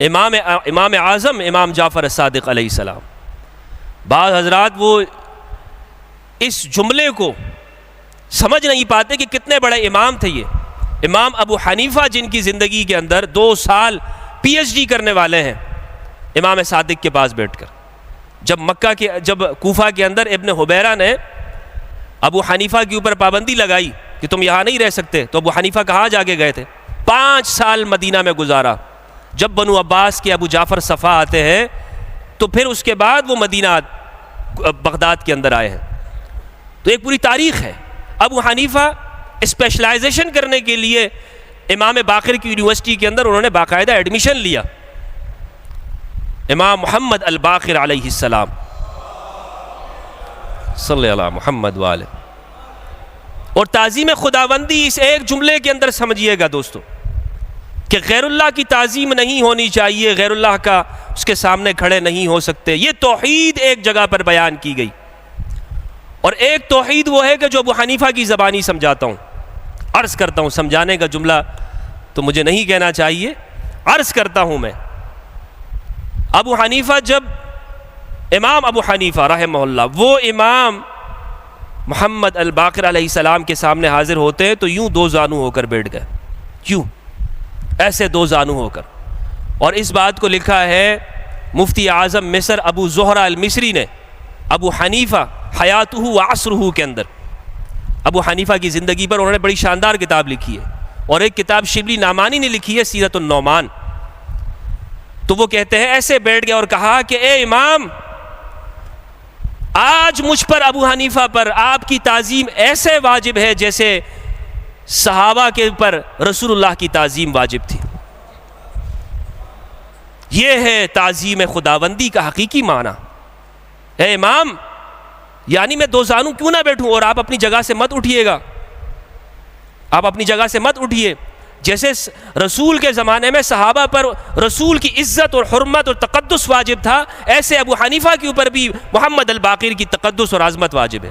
امام اعظم امام جعفر صادق علیہ السلام. بعض حضرات وہ اس جملے کو سمجھ نہیں پاتے کہ کتنے بڑے امام تھے یہ. امام ابو حنیفہ جن کی زندگی کے اندر 2 سال پی ایچ ڈی کرنے والے ہیں امام صادق کے پاس بیٹھ کر. جب کوفہ کے اندر ابن حبیرہ نے ابو حنیفہ کے اوپر پابندی لگائی کہ تم یہاں نہیں رہ سکتے، تو ابو حنیفہ کہاں جا کے گئے تھے؟ 5 سال مدینہ میں گزارا. جب بنو عباس کے ابو جعفر صفا آتے ہیں تو پھر اس کے بعد وہ مدینہ بغداد کے اندر آئے ہیں. تو ایک پوری تاریخ ہے. ابو حنیفہ اسپیشلائزیشن کرنے کے لیے امام باقر کی یونیورسٹی کے اندر انہوں نے باقاعدہ ایڈمیشن لیا. امام محمد الباقر علیہ السلام صلی اللہ محمد والے. اور تعظیم خداوندی اس ایک جملے کے اندر سمجھیے گا دوستو کہ غیر اللہ کی تعظیم نہیں ہونی چاہیے، غیر اللہ کا اس کے سامنے کھڑے نہیں ہو سکتے. یہ توحید ایک جگہ پر بیان کی گئی. اور ایک توحید وہ ہے کہ جو ابو حنیفہ کی زبانی سمجھاتا ہوں، عرض کرتا ہوں. سمجھانے کا جملہ تو مجھے نہیں کہنا چاہیے، عرض کرتا ہوں میں. ابو حنیفہ جب امام ابو حنیفہ رحمہ اللہ وہ امام محمد الباقر علیہ السلام کے سامنے حاضر ہوتے ہیں تو یوں 2 زانو ہو کر بیٹھ گئے. کیوں ایسے 2 زانو ہو کر؟ اور اس بات کو لکھا ہے مفتی اعظم مصر ابو زہرہ المصری نے ابو حنیفہ حیاتہ و عصرہ کے اندر ابو حنیفہ کی زندگی پر انہوں نے بڑی شاندار کتاب لکھی ہے. اور ایک کتاب شبلی نعمانی نے لکھی ہے سیرت النعمان. تو وہ کہتے ہیں ایسے بیٹھ گئے اور کہا کہ اے امام، آج مجھ پر ابو حنیفہ پر آپ کی تعظیم ایسے واجب ہے جیسے صحابہ کے اوپر رسول اللہ کی تعظیم واجب تھی. یہ ہے تعظیم خداوندی کا حقیقی معنی. اے امام، یعنی میں 2 زانو کیوں نہ بیٹھوں اور آپ اپنی جگہ سے مت اٹھیے گا، آپ اپنی جگہ سے مت اٹھیے. جیسے رسول کے زمانے میں صحابہ پر رسول کی عزت اور حرمت اور تقدس واجب تھا، ایسے ابو حنیفہ کے اوپر بھی محمد الباقر کی تقدس اور عظمت واجب ہے.